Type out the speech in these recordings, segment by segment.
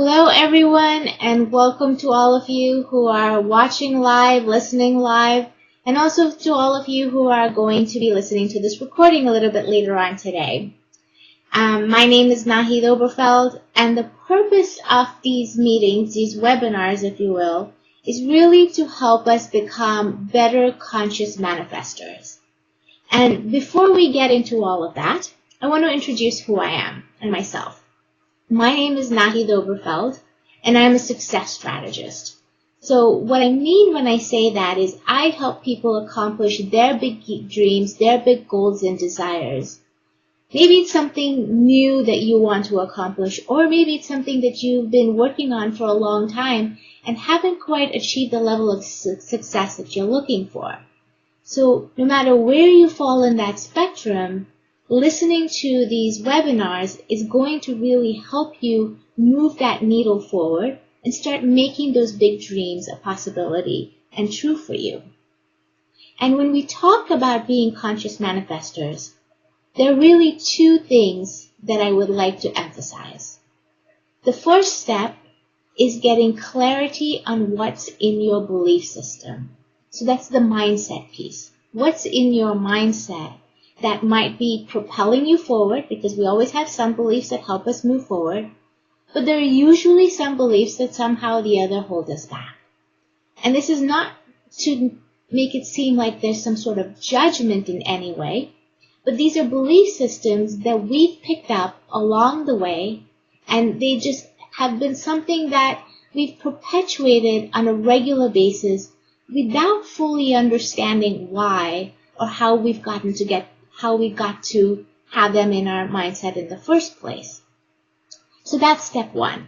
Hello everyone, and welcome to all of you who are watching live, listening live, and also to all of you who are going to be listening to this recording a little bit later on today. My name is Naheed Oberfeld, and the purpose of these meetings, these webinars if you will, is really to help us become better conscious manifestors. And before we get into all of that, I want to introduce who I am and myself. My name is Naheed Oberfeld, and I'm a success strategist. So what I mean when I say that is I help people accomplish their big dreams, their big goals and desires. Maybe it's something new that you want to accomplish, or maybe it's something that you've been working on for a long time and haven't quite achieved the level of success that you're looking for. So no matter where you fall in that spectrum, listening to these webinars is going to really help you move that needle forward and start making those big dreams a possibility and true for you. And when we talk about being conscious manifestors, there are really two things that I would like to emphasize. The first step is getting clarity on what's in your belief system. So that's the mindset piece. What's in your mindset that might be propelling you forward, because we always have some beliefs that help us move forward, but there are usually some beliefs that somehow or the other hold us back. And this is not to make it seem like there's some sort of judgment in any way, but these are belief systems that we've picked up along the way, and they just have been something that we've perpetuated on a regular basis without fully understanding why or how we got to have them in our mindset in the first place. So that's step one.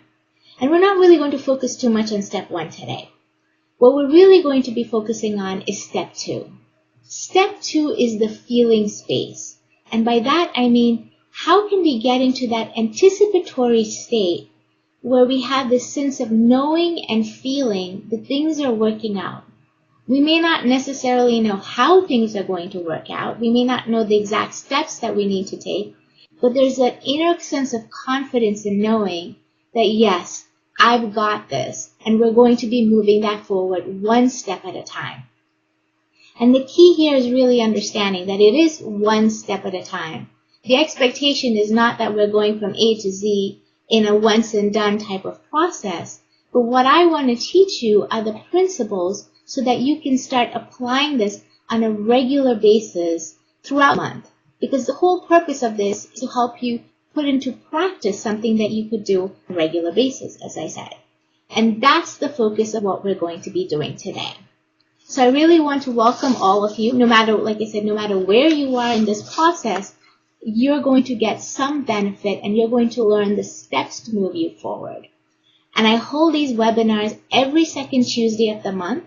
And we're not really going to focus too much on step one today. What we're really going to be focusing on is step two. Step two is the feeling space. And by that I mean, how can we get into that anticipatory state where we have this sense of knowing and feeling that things are working out? We may not necessarily know how things are going to work out. We may not know the exact steps that we need to take, but there's an inner sense of confidence in knowing that yes, I've got this, and we're going to be moving that forward one step at a time. And the key here is really understanding that it is one step at a time. The expectation is not that we're going from A to Z in a once and done type of process, but what I want to teach you are the principles so that you can start applying this on a regular basis throughout the month. Because the whole purpose of this is to help you put into practice something that you could do on a regular basis, as I said. And that's the focus of what we're going to be doing today. So I really want to welcome all of you, no matter, like I said, no matter where you are in this process, you're going to get some benefit and you're going to learn the steps to move you forward. And I hold these webinars every second Tuesday of the month.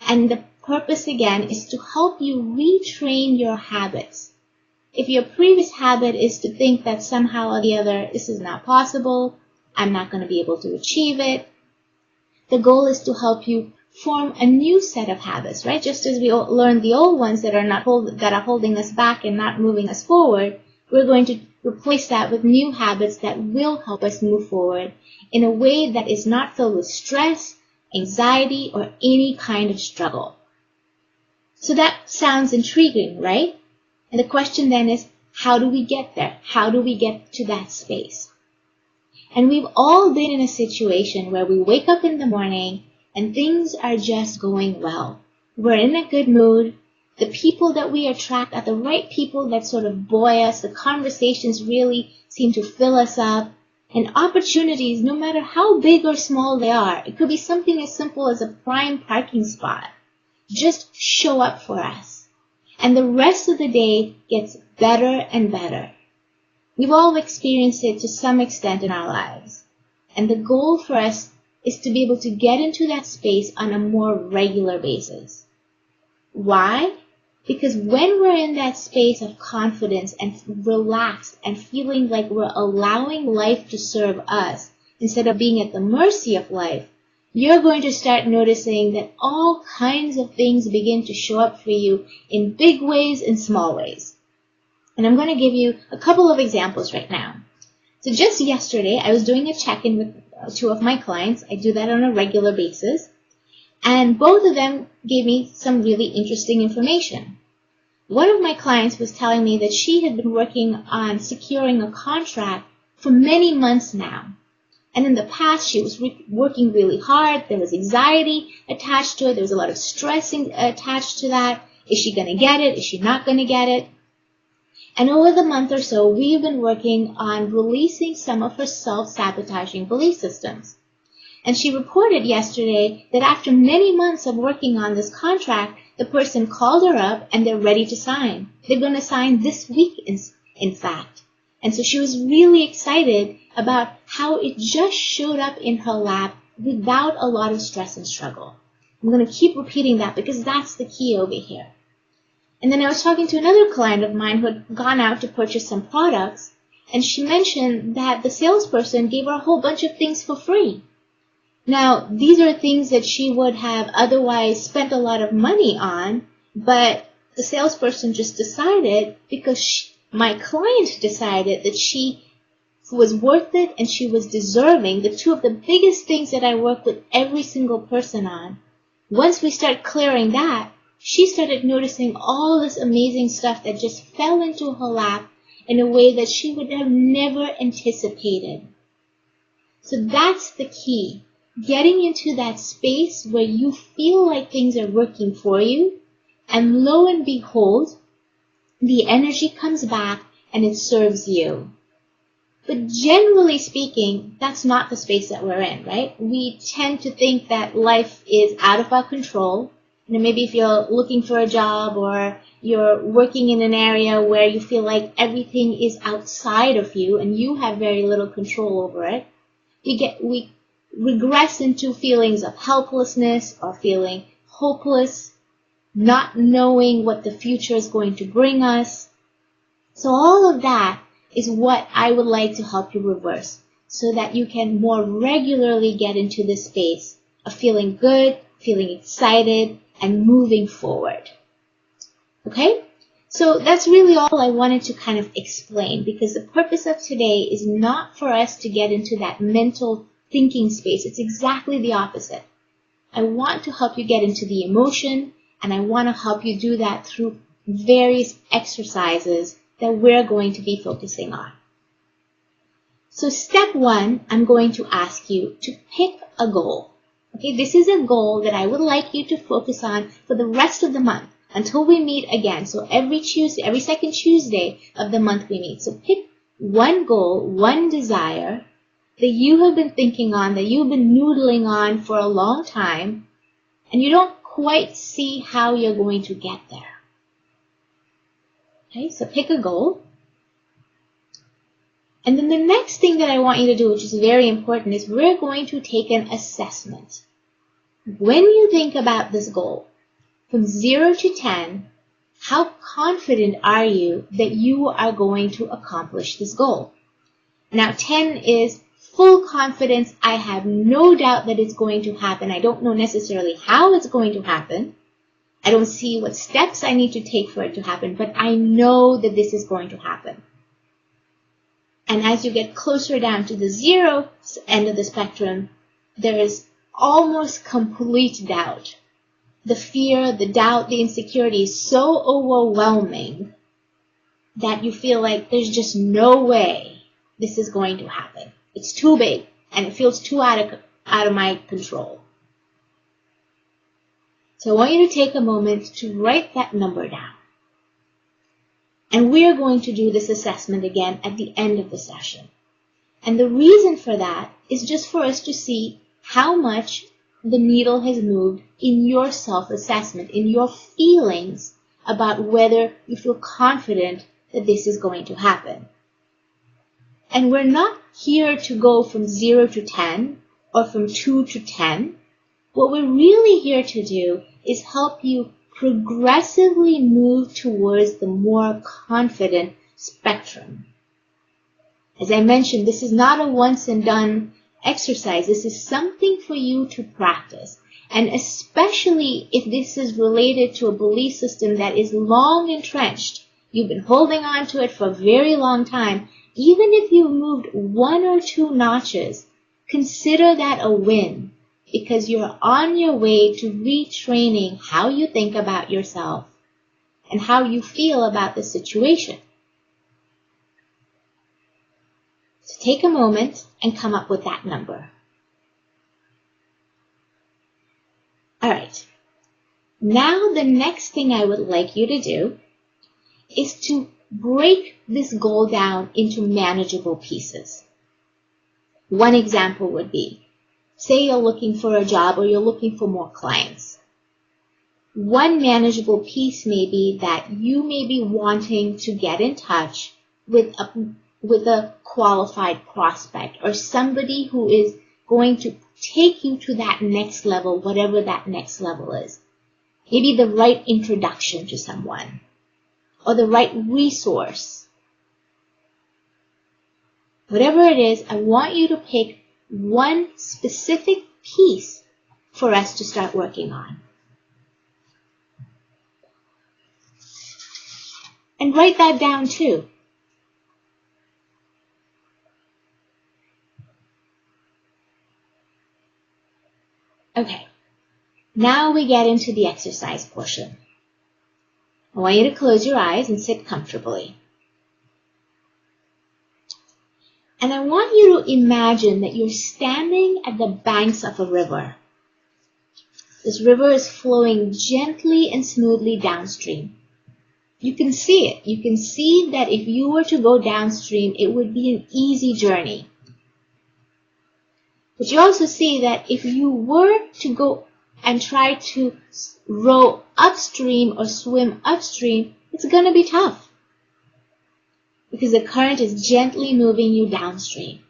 And the purpose, again, is to help you retrain your habits. If your previous habit is to think that somehow or the other, this is not possible, I'm not going to be able to achieve it, the goal is to help you form a new set of habits, right? Just as we learned the old ones that are holding us back and not moving us forward, we're going to replace that with new habits that will help us move forward in a way that is not filled with stress, anxiety, or any kind of struggle. So that sounds intriguing, right? And the question then is, how do we get there? How do we get to that space? And we've all been in a situation where we wake up in the morning and things are just going well. We're in a good mood. The people that we attract are the right people that sort of buoy us. The conversations really seem to fill us up. And opportunities, no matter how big or small they are, it could be something as simple as a prime parking spot, just show up for us. And the rest of the day gets better and better. We've all experienced it to some extent in our lives. And the goal for us is to be able to get into that space on a more regular basis. Why? Because when we're in that space of confidence and relaxed and feeling like we're allowing life to serve us instead of being at the mercy of life, you're going to start noticing that all kinds of things begin to show up for you in big ways and small ways. And I'm going to give you a couple of examples right now. So just yesterday, I was doing a check-in with two of my clients. I do that on a regular basis. And both of them gave me some really interesting information. One of my clients was telling me that she had been working on securing a contract for many months now. And in the past, she was working really hard. There was anxiety attached to it. There was a lot of stress attached to that. Is she going to get it? Is she not going to get it? And over the month or so, we've been working on releasing some of her self-sabotaging belief systems. And she reported yesterday that after many months of working on this contract, the person called her up and they're ready to sign. They're going to sign this week, in fact. And so she was really excited about how it just showed up in her lap without a lot of stress and struggle. I'm going to keep repeating that because that's the key over here. And then I was talking to another client of mine who had gone out to purchase some products, and she mentioned that the salesperson gave her a whole bunch of things for free. Now, these are things that she would have otherwise spent a lot of money on, but the salesperson just decided, because my client decided that she was worth it and she was deserving. The two of the biggest things that I work with every single person on. Once we start clearing that, she started noticing all this amazing stuff that just fell into her lap in a way that she would have never anticipated. So that's the key. Getting into that space where you feel like things are working for you, and lo and behold, the energy comes back and it serves you. But generally speaking, that's not the space that we're in, right? We tend to think that life is out of our control. Maybe if you're looking for a job or you're working in an area where you feel like everything is outside of you and you have very little control over it, we regress into feelings of helplessness or feeling hopeless, not knowing what the future is going to bring us. So all of that is what I would like to help you reverse so that you can more regularly get into this space of feeling good, feeling excited, and moving forward. Okay? So that's really all I wanted to kind of explain, because the purpose of today is not for us to get into that mental thinking space. It's exactly the opposite. I want to help you get into the emotion, and I want to help you do that through various exercises that we're going to be focusing on. So step one, I'm going to ask you to pick a goal. Okay, this is a goal that I would like you to focus on for the rest of the month until we meet again. So every second Tuesday of the month we meet. So pick one goal, one desire that you have been thinking on, that you've been noodling on for a long time, and you don't quite see how you're going to get there. Okay, so pick a goal. And then the next thing that I want you to do, which is very important, is we're going to take an assessment. When you think about this goal, from 0 to 10, how confident are you that you are going to accomplish this goal? Now, 10 is full confidence. I have no doubt that it's going to happen. I don't know necessarily how it's going to happen. I don't see what steps I need to take for it to happen, but I know that this is going to happen. And as you get closer down to the 0 end of the spectrum, there is almost complete doubt. The fear, the doubt, the insecurity is so overwhelming that you feel like there's just no way this is going to happen. It's too big, and it feels too out of my control. So I want you to take a moment to write that number down. And we are going to do this assessment again at the end of the session. And the reason for that is just for us to see how much the needle has moved in your self-assessment, in your feelings about whether you feel confident that this is going to happen. And we're not here to go from 0 to 10 or from 2 to 10. What we're really here to do is help you progressively move towards the more confident spectrum. As I mentioned, this is not a once and done exercise. This is something for you to practice. And especially if this is related to a belief system that is long entrenched, you've been holding on to it for a very long time, even if you've moved 1 or 2 notches, consider that a win, because you're on your way to retraining how you think about yourself and how you feel about the situation. So take a moment and come up with that number. All right. Now the next thing I would like you to do is to break this goal down into manageable pieces. One example would be, say you're looking for a job or you're looking for more clients. One manageable piece may be that you may be wanting to get in touch with a qualified prospect or somebody who is going to take you to that next level, whatever that next level is. Maybe the right introduction to someone or the right resource. Whatever it is, I want you to pick one specific piece for us to start working on. And write that down too. Okay, now we get into the exercise portion. I want you to close your eyes and sit comfortably. And I want you to imagine that you're standing at the banks of a river. This river is flowing gently and smoothly downstream. You can see it. You can see that if you were to go downstream, it would be an easy journey. But you also see that if you were to go and try to row upstream or swim upstream, it's going to be tough because the current is gently moving you downstream.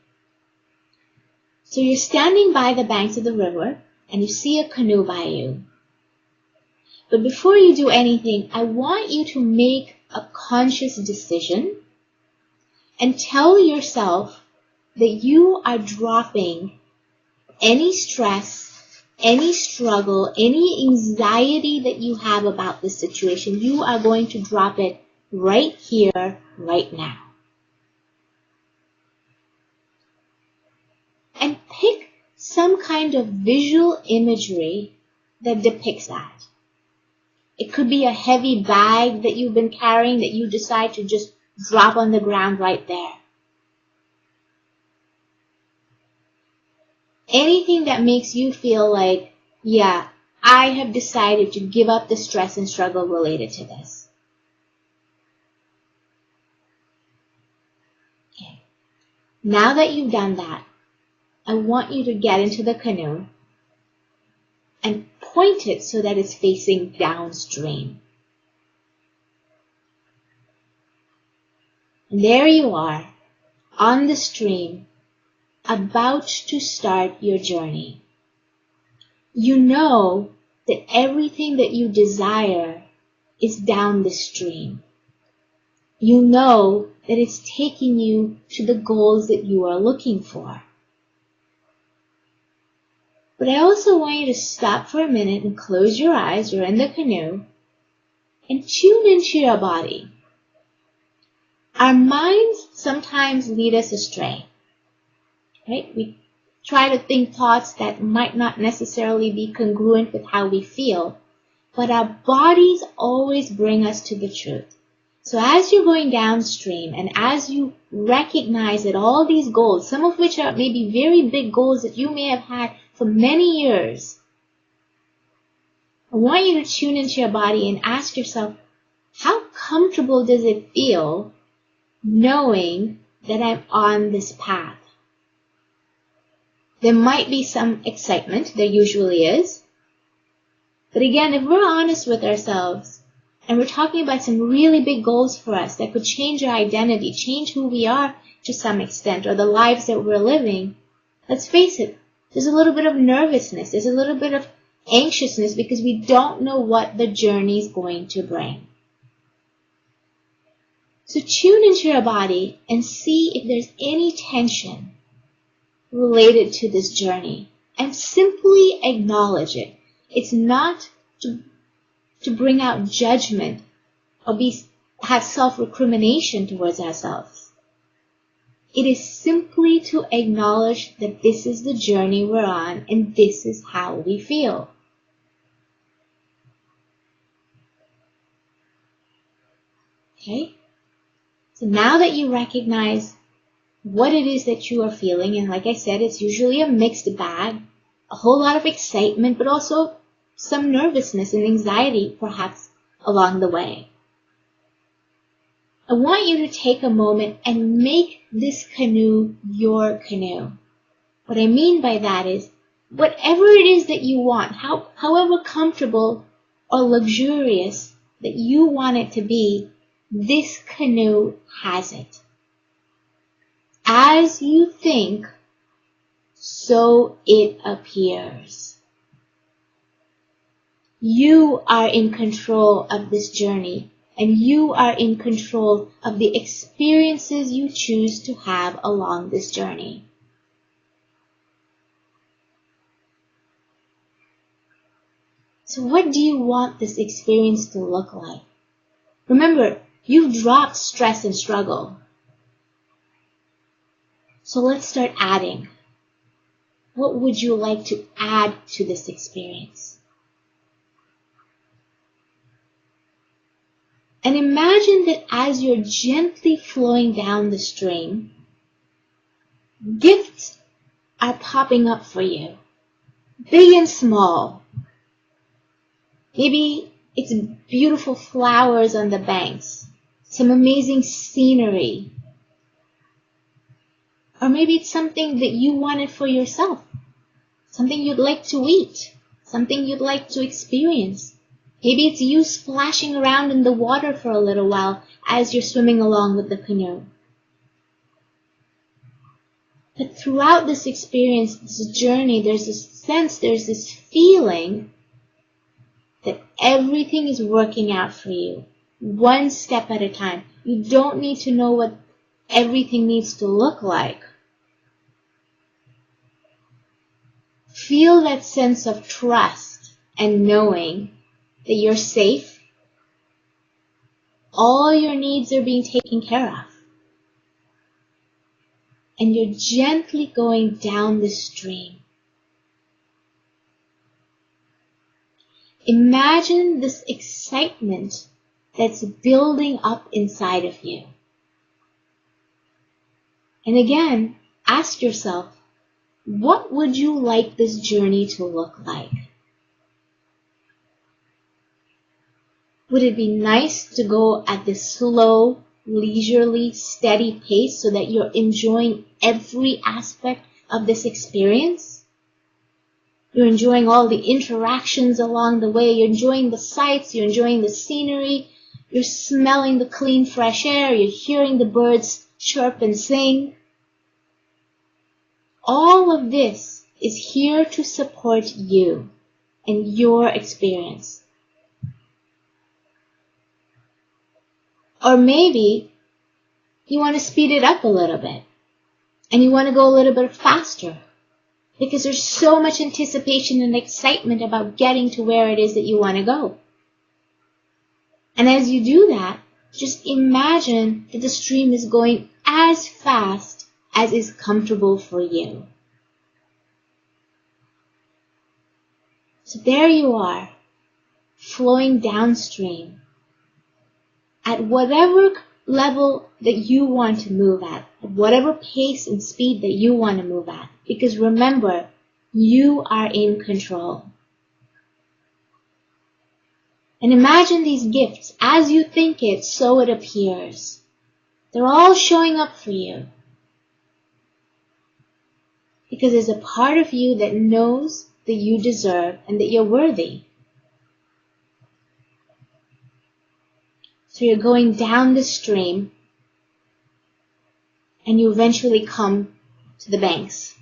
So you're standing by the banks of the river and you see a canoe by you. But before you do anything, I want you to make a conscious decision and tell yourself that you are dropping any stress, any struggle, any anxiety that you have about this situation. You are going to drop it right here, right now. And pick some kind of visual imagery that depicts that. It could be a heavy bag that you've been carrying that you decide to just drop on the ground right there. Anything that makes you feel like, yeah, I have decided to give up the stress and struggle related to this. Okay. Now that you've done that, I want you to get into the canoe and point it so that it's facing downstream. And there you are, on the stream, about to start your journey. You know that everything that you desire is down the stream. You know that it's taking you to the goals that you are looking for. But I also want you to stop for a minute and close your eyes. You're in the canoe and tune into your body. Our minds sometimes lead us astray, right? We try to think thoughts that might not necessarily be congruent with how we feel, but our bodies always bring us to the truth. So as you're going downstream and as you recognize that all these goals, some of which are maybe very big goals that you may have had for many years, I want you to tune into your body and ask yourself, how comfortable does it feel knowing that I'm on this path? There might be some excitement, there usually is. But again, if we're honest with ourselves, and we're talking about some really big goals for us that could change our identity, change who we are to some extent, or the lives that we're living, let's face it, there's a little bit of nervousness, there's a little bit of anxiousness because we don't know what the journey is going to bring. So tune into your body and see if there's any tension related to this journey and simply acknowledge it. It's not to bring out judgment or have self-recrimination towards ourselves. It is simply to acknowledge that this is the journey we're on and this is how we feel. Okay? So now that you recognize what it is that you are feeling, and like I said, it's usually a mixed bag, a whole lot of excitement, but also some nervousness and anxiety perhaps along the way. I want you to take a moment and make this canoe your canoe. What I mean by that is, whatever it is that you want, however comfortable or luxurious that you want it to be, this canoe has it. As you think, so it appears. You are in control of this journey, and you are in control of the experiences you choose to have along this journey. So what do you want this experience to look like? Remember, you've dropped stress and struggle. So let's start adding. What would you like to add to this experience? And imagine that as you're gently flowing down the stream, gifts are popping up for you, big and small. Maybe it's beautiful flowers on the banks, some amazing scenery, or maybe it's something that you wanted for yourself, something you'd like to eat, something you'd like to experience. Maybe it's you splashing around in the water for a little while as you're swimming along with the canoe. But throughout this experience, this journey, there's this sense, there's this feeling that everything is working out for you, one step at a time. You don't need to know what everything needs to look like. Feel that sense of trust and knowing that you're safe. All your needs are being taken care of. And you're gently going down the stream. Imagine this excitement that's building up inside of you. And again, ask yourself, what would you like this journey to look like? Would it be nice to go at this slow, leisurely, steady pace so that you're enjoying every aspect of this experience? You're enjoying all the interactions along the way. You're enjoying the sights. You're enjoying the scenery. You're smelling the clean, fresh air. You're hearing the birds chirp and sing. All of this is here to support you and your experience. Or maybe you want to speed it up a little bit and you want to go a little bit faster because there's so much anticipation and excitement about getting to where it is that you want to go. And as you do that, just imagine that the stream is going as fast as is comfortable for you. So there you are, flowing downstream at whatever level that you want to move at whatever pace and speed that you want to move at. Because remember, you are in control. And imagine these gifts. As you think it, so it appears. They're all showing up for you. Because there's a part of you that knows that you deserve and that you're worthy. So you're going down the stream and you eventually come to the banks.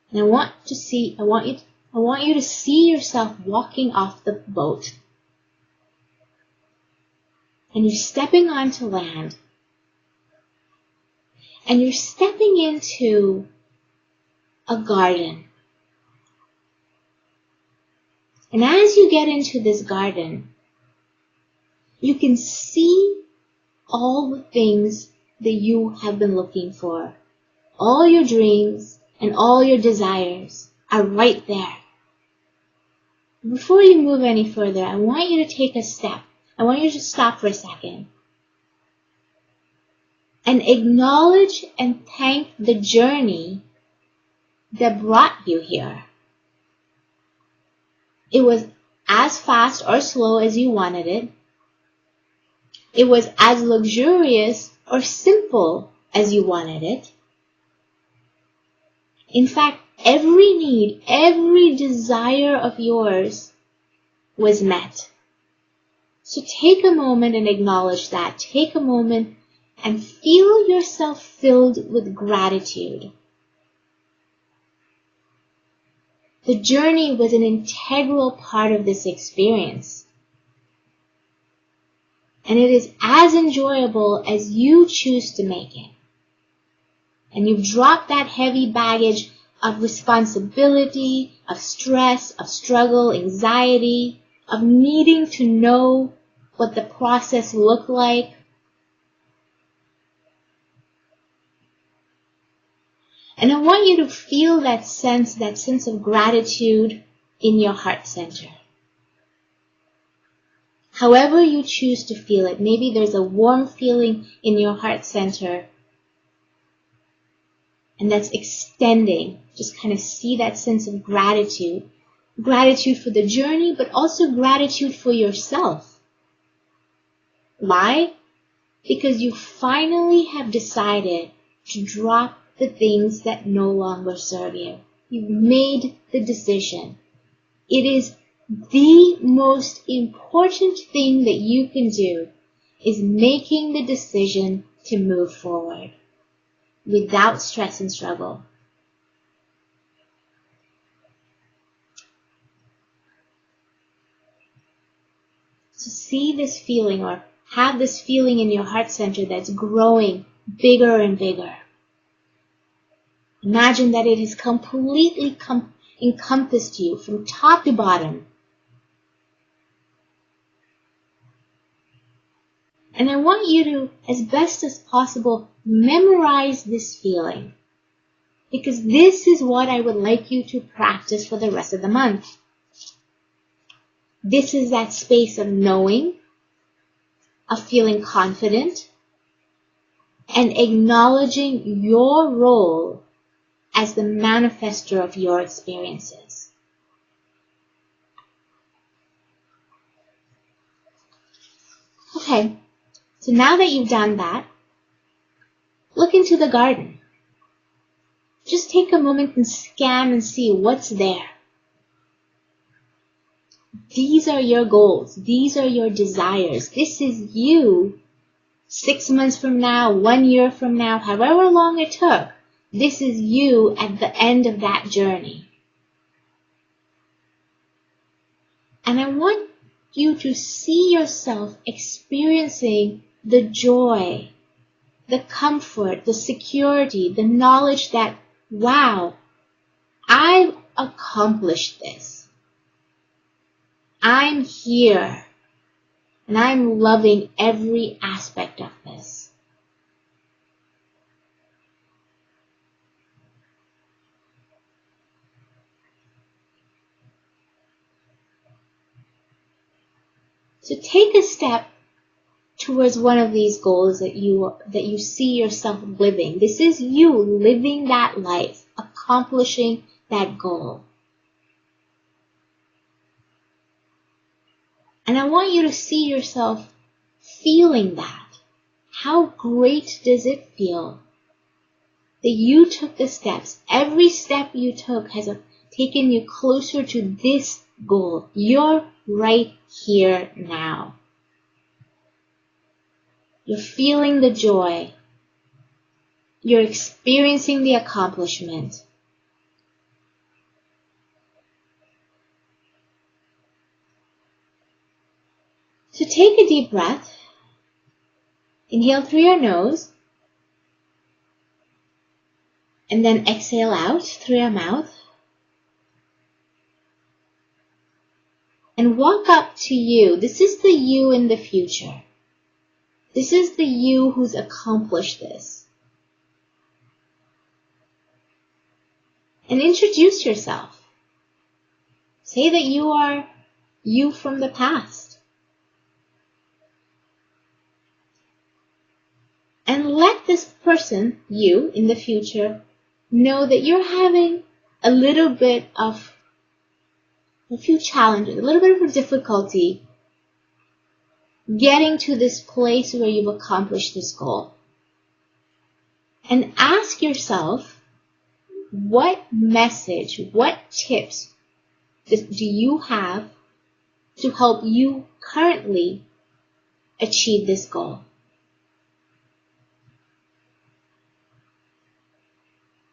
And I want you to see yourself walking off the boat. And you're stepping onto land. And you're stepping into a garden. And as you get into this garden, you can see all the things that you have been looking for. All your dreams and all your desires are right there. Before you move any further, I want you to take a step. I want you to stop for a second and acknowledge and thank the journey that brought you here. It was as fast or slow as you wanted it. It was as luxurious or simple as you wanted it. In fact, every need, every desire of yours was met. So take a moment and acknowledge that. Take a moment and feel yourself filled with gratitude. The journey was an integral part of this experience. And it is as enjoyable as you choose to make it. And you've dropped that heavy baggage of responsibility, of stress, of struggle, anxiety, of needing to know what the process looked like. And I want you to feel that sense of gratitude in your heart center. However you choose to feel it, maybe there's a warm feeling in your heart center, and that's extending. Just kind of see that sense of gratitude. Gratitude for the journey, but also gratitude for yourself. Why? Because you finally have decided to drop the things that no longer serve you. You've made the decision. It is the most important thing that you can do is making the decision to move forward without stress and struggle. So see this feeling, or have this feeling in your heart center that's growing bigger and bigger. Imagine that it has completely encompassed you from top to bottom. And I want you to, as best as possible, memorize this feeling. Because this is what I would like you to practice for the rest of the month. This is that space of knowing, of feeling confident, and acknowledging your role as the manifester of your experiences. Okay, so now that you've done that, look into the garden. Just take a moment and scan and see what's there. These are your goals. These are your desires. This is you 6 months from now, 1 year from now, however long it took. This is you at the end of that journey. And I want you to see yourself experiencing the joy, the comfort, the security, the knowledge that, wow, I've accomplished this. I'm here, and I'm loving every aspect of this. So take a step towards one of these goals that you see yourself living. This is you living that life, accomplishing that goal. And I want you to see yourself feeling that. How great does it feel that you took the steps? Every step you took has taken you closer to this goal. You're right here now. You're feeling the joy. You're experiencing the accomplishment. So take a deep breath. Inhale through your nose. And then exhale out through your mouth. And walk up to you. This is the you in the future. This is the you who's accomplished this. And introduce yourself. Say that you are you from the past. And let this person, you, in the future, know that you're having a little bit of a few challenges, a little bit of a difficulty getting to this place where you've accomplished this goal. And ask yourself, what message, what tips do you have to help you currently achieve this goal?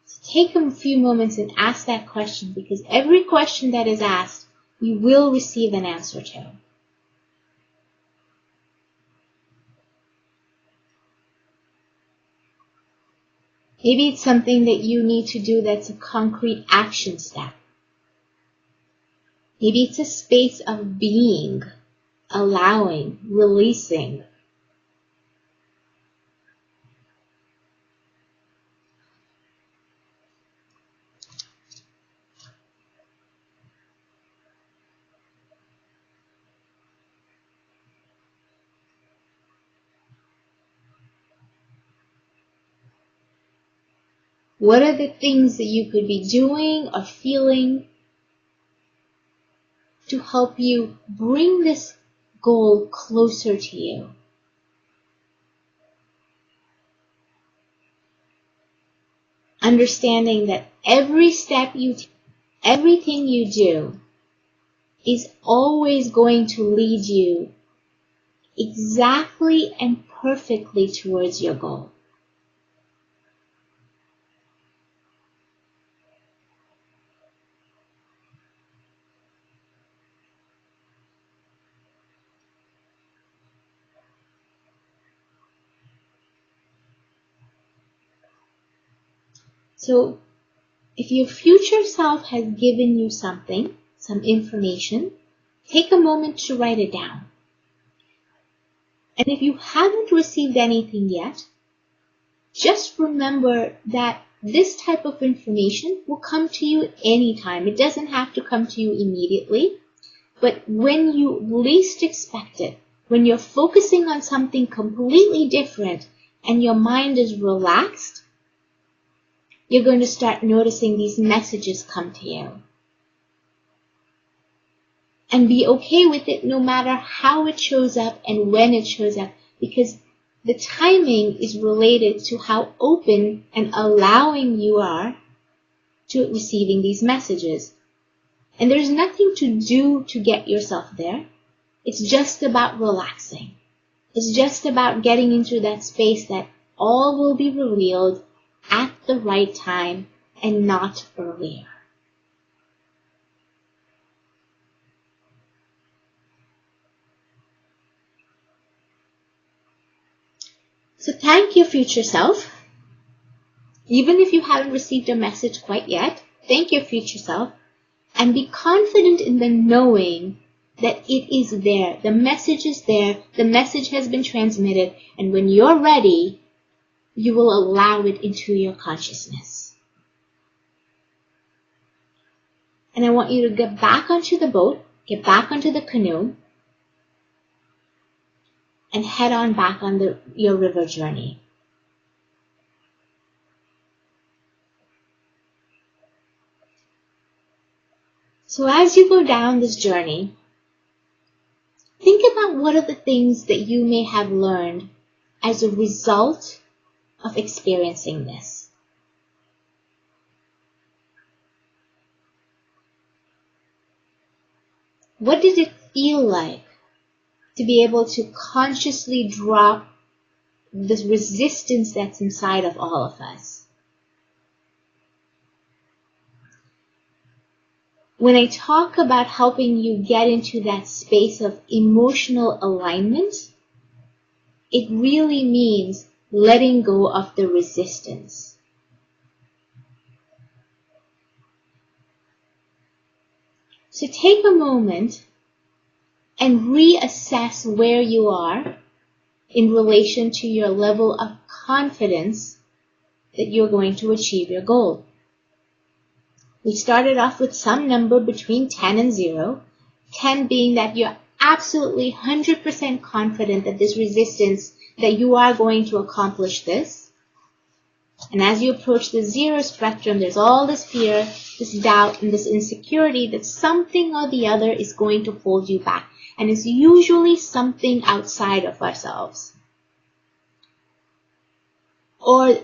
So take a few moments and ask that question, because every question that is asked, you will receive an answer to. Maybe it's something that you need to do that's a concrete action step. Maybe it's a space of being, allowing, releasing. What are the things that you could be doing or feeling to help you bring this goal closer to you? Understanding that every step you take, everything you do is always going to lead you exactly and perfectly towards your goal. So, if your future self has given you something, some information, take a moment to write it down. And if you haven't received anything yet, just remember that this type of information will come to you anytime. It doesn't have to come to you immediately, but when you least expect it, when you're focusing on something completely different and your mind is relaxed, you're going to start noticing these messages come to you. And be okay with it no matter how it shows up and when it shows up, because the timing is related to how open and allowing you are to receiving these messages. And there's nothing to do to get yourself there. It's just about relaxing. It's just about getting into that space that all will be revealed at the right time and not earlier. So thank your future self. Even if you haven't received a message quite yet, thank your future self and be confident in the knowing that it is there. The message is there. The message has been transmitted. And when you're ready, you will allow it into your consciousness. And I want you to get back onto the boat, get back onto the canoe, and head on back on your river journey. So as you go down this journey, think about what are the things that you may have learned as a result of experiencing this. What did it feel like to be able to consciously drop this resistance that's inside of all of us? When I talk about helping you get into that space of emotional alignment, it really means letting go of the resistance. So take a moment and reassess where you are in relation to your level of confidence that you're going to achieve your goal. We started off with some number between 10 and 0, 10 being that you're absolutely 100% confident that this resistance, that you are going to accomplish this. And as you approach the 0 spectrum, there's all this fear, this doubt, and this insecurity that something or the other is going to hold you back. And it's usually something outside of ourselves. Or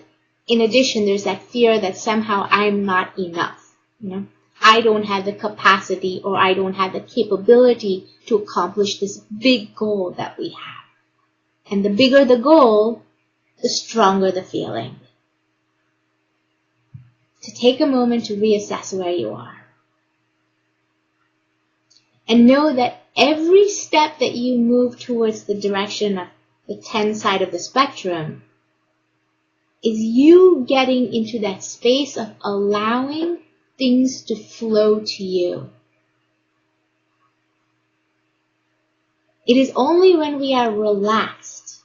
in addition, there's that fear that somehow I'm not enough. I don't have the capacity or I don't have the capability to accomplish this big goal that we have. And the bigger the goal, the stronger the feeling. To take a moment to reassess where you are. And know that every step that you move towards the direction of the 10 side of the spectrum is you getting into that space of allowing things to flow to you. It is only when we are relaxed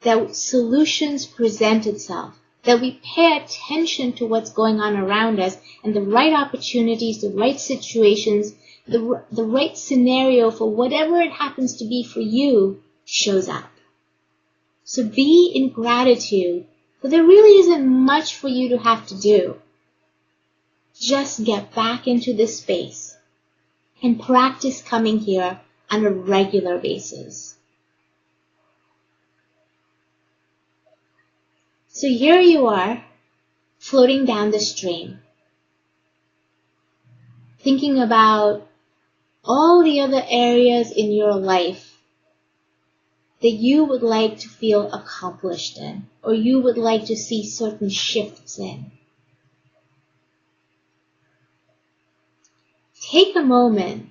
that solutions present itself, that we pay attention to what's going on around us and the right opportunities, the right situations, the right scenario for whatever it happens to be for you shows up. So be in gratitude, but there really isn't much for you to have to do. Just get back into this space and practice coming here on a regular basis. So here you are, floating down the stream, thinking about all the other areas in your life that you would like to feel accomplished in, or you would like to see certain shifts in. Take a moment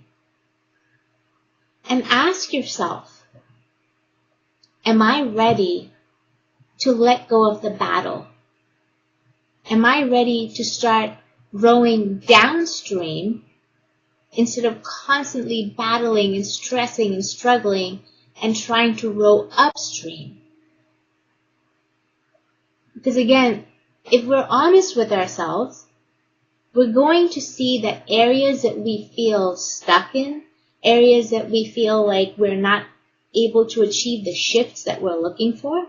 and ask yourself, am I ready to let go of the battle? Am I ready to start rowing downstream instead of constantly battling and stressing and struggling and trying to row upstream? Because again, if we're honest with ourselves, we're going to see that areas that we feel stuck in, areas that we feel like we're not able to achieve the shifts that we're looking for,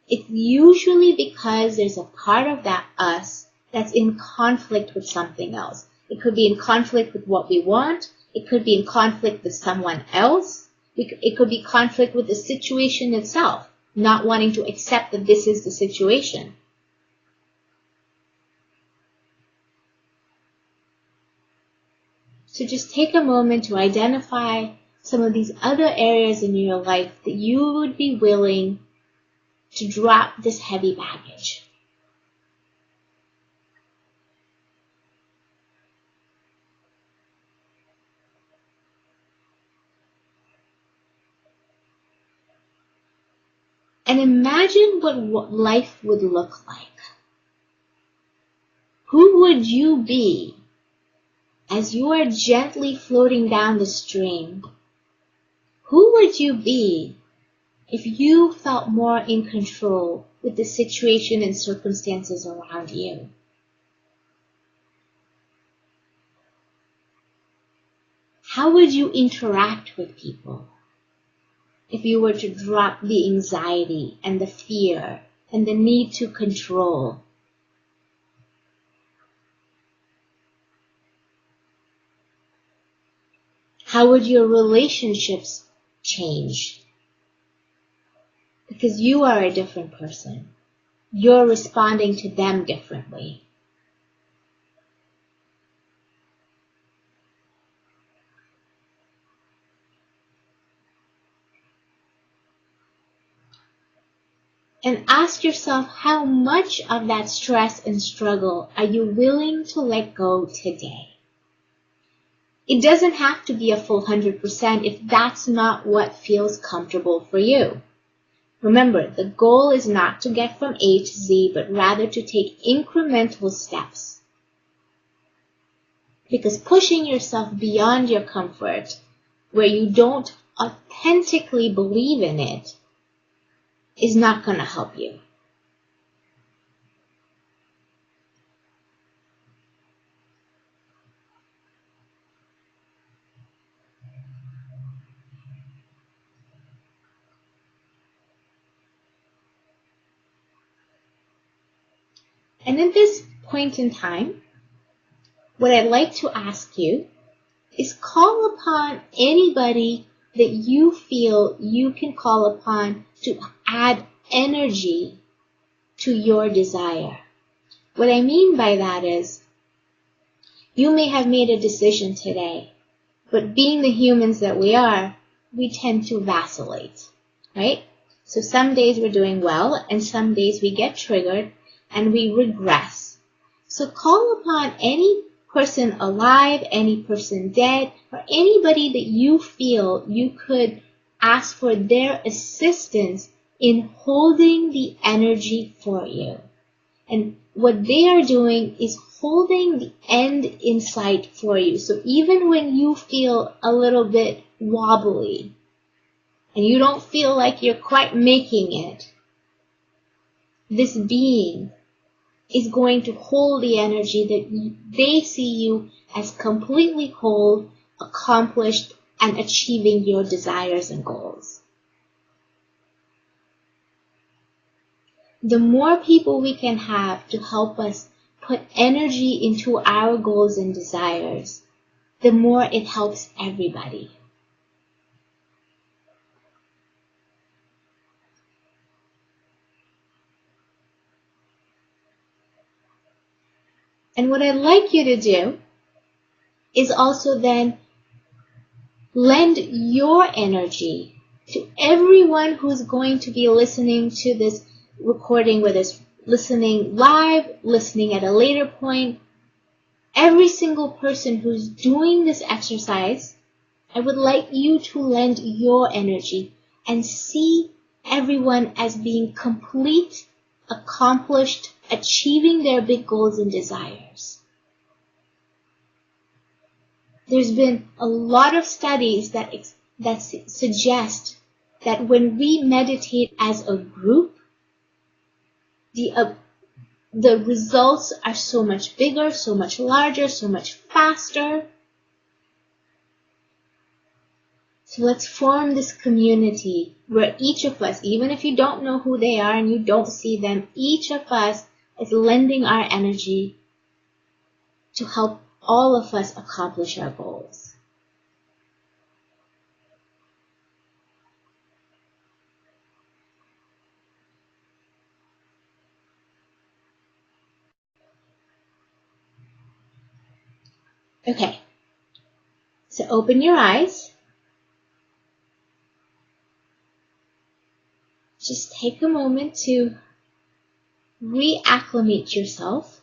it's usually because there's a part of that us that's in conflict with something else. It could be in conflict with what we want. It could be in conflict with someone else. It could be conflict with the situation itself, not wanting to accept that this is the situation. So just take a moment to identify some of these other areas in your life that you would be willing to drop this heavy baggage. And imagine what life would look like. Who would you be as you are gently floating down the stream? Who would you be if you felt more in control with the situation and circumstances around you? How would you interact with people if you were to drop the anxiety and the fear and the need to control? How would your relationships change? Because you are a different person. You're responding to them differently. And ask yourself, how much of that stress and struggle are you willing to let go today? It doesn't have to be a full 100% if that's not what feels comfortable for you. Remember, the goal is not to get from A to Z, but rather to take incremental steps. Because pushing yourself beyond your comfort, where you don't authentically believe in it, is not going to help you. And at this point in time, what I'd like to ask you is call upon anybody that you feel you can call upon to add energy to your desire. What I mean by that is, you may have made a decision today, but being the humans that we are, we tend to vacillate, right? So some days we're doing well, and some days we get triggered and we regress. So call upon any person alive, any person dead, or anybody that you feel you could ask for their assistance in holding the energy for you. And what they are doing is holding the end in sight for you. So even when you feel a little bit wobbly and you don't feel like you're quite making it, this being is going to hold the energy that they see you as completely whole, accomplished, and achieving your desires and goals. The more people we can have to help us put energy into our goals and desires, the more it helps everybody. And what I'd like you to do is also then lend your energy to everyone who's going to be listening to this recording, whether it's listening live, listening at a later point. Every single person who's doing this exercise, I would like you to lend your energy and see everyone as being complete, accomplished, achieving their big goals and desires. There's been a lot of studies that suggest that when we meditate as a group, the results are so much bigger, so much larger, so much faster. So let's form this community where each of us, even if you don't know who they are and you don't see them, each of us is lending our energy to help all of us accomplish our goals. Okay, so open your eyes. Just take a moment to reacclimate yourself.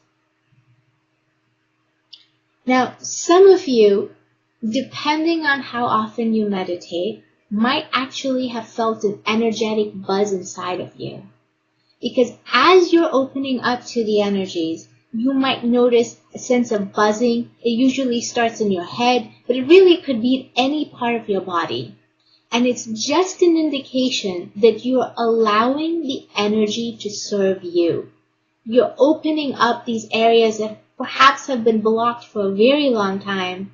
Now, some of you, depending on how often you meditate, might actually have felt an energetic buzz inside of you. Because as you're opening up to the energies, you might notice a sense of buzzing. It usually starts in your head, but it really could be in any part of your body. And it's just an indication that you're allowing the energy to serve you. You're opening up these areas that perhaps have been blocked for a very long time,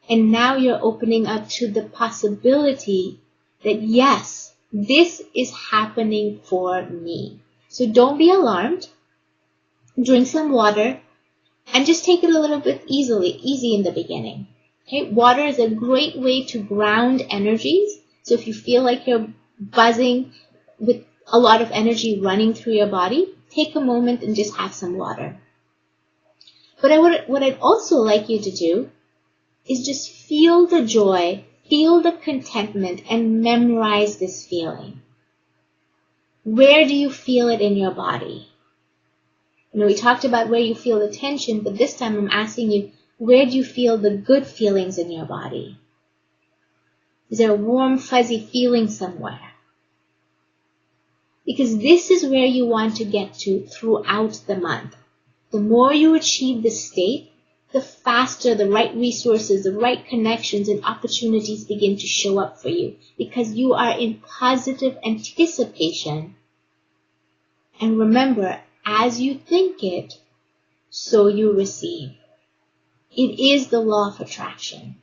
and now you're opening up to the possibility that yes, this is happening for me. So don't be alarmed. Drink some water and just take it a little bit easy in the beginning. Okay? Water is a great way to ground energies. So if you feel like you're buzzing with a lot of energy running through your body, take a moment and just have some water. But what I'd also like you to do is just feel the joy, feel the contentment, and memorize this feeling. Where do you feel it in your body? You know, we talked about where you feel the tension, but this time I'm asking you, where do you feel the good feelings in your body? Is there a warm, fuzzy feeling somewhere? Because this is where you want to get to throughout the month. The more you achieve this state, the faster the right resources, the right connections and opportunities begin to show up for you, because you are in positive anticipation And remember, as you think it, so you receive. It is the law of attraction.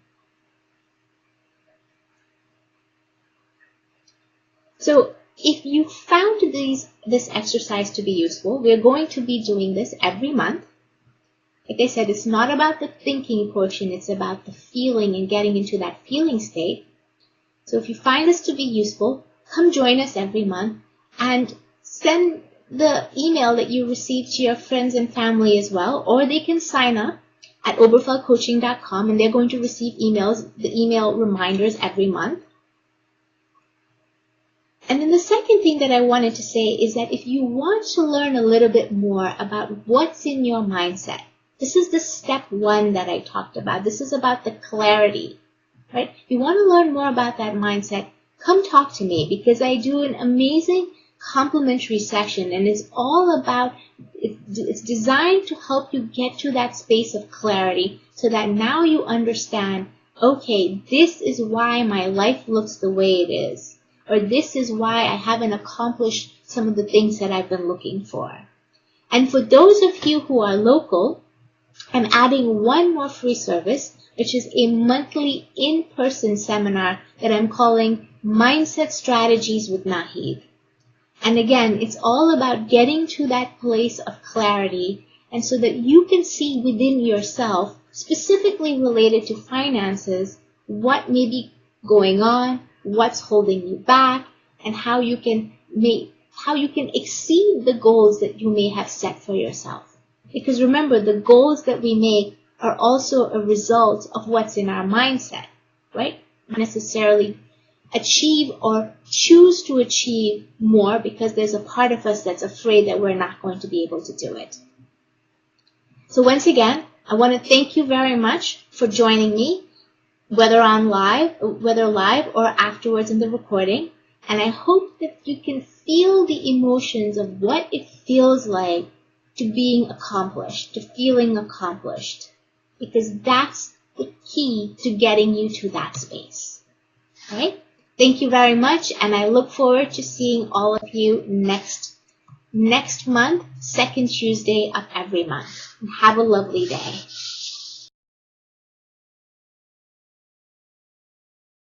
So if you found this exercise to be useful, we're going to be doing this every month. Like I said, it's not about the thinking portion, it's about the feeling and getting into that feeling state. So if you find this to be useful, come join us every month and send the email that you received to your friends and family as well, or they can sign up at oberfeldcoaching.com and they're going to receive the email reminders every month. And then the second thing that I wanted to say is that if you want to learn a little bit more about what's in your mindset, this is the step 1 that I talked about. This is about the clarity, right? If you want to learn more about that mindset, come talk to me, because I do an amazing complimentary session, and it's all about, it's designed to help you get to that space of clarity so that now you understand, okay, this is why my life looks the way it is, or this is why I haven't accomplished some of the things that I've been looking for. And for those of you who are local, I'm adding one more free service, which is a monthly in-person seminar that I'm calling Mindset Strategies with Naheed. And again, it's all about getting to that place of clarity, and so that you can see within yourself, specifically related to finances, what may be going on, what's holding you back, and how you can exceed the goals that you may have set for yourself. Because remember, the goals that we make are also a result of what's in our mindset, right? Not necessarily achieve or choose to achieve more because there's a part of us that's afraid that we're not going to be able to do it. So once again, I want to thank you very much for joining me, whether live or afterwards in the recording. And I hope that you can feel the emotions of what it feels like to being accomplished, to feeling accomplished, because that's the key to getting you to that space. All right? Thank you very much, and I look forward to seeing all of you next month, second Tuesday of every month. Have a lovely day.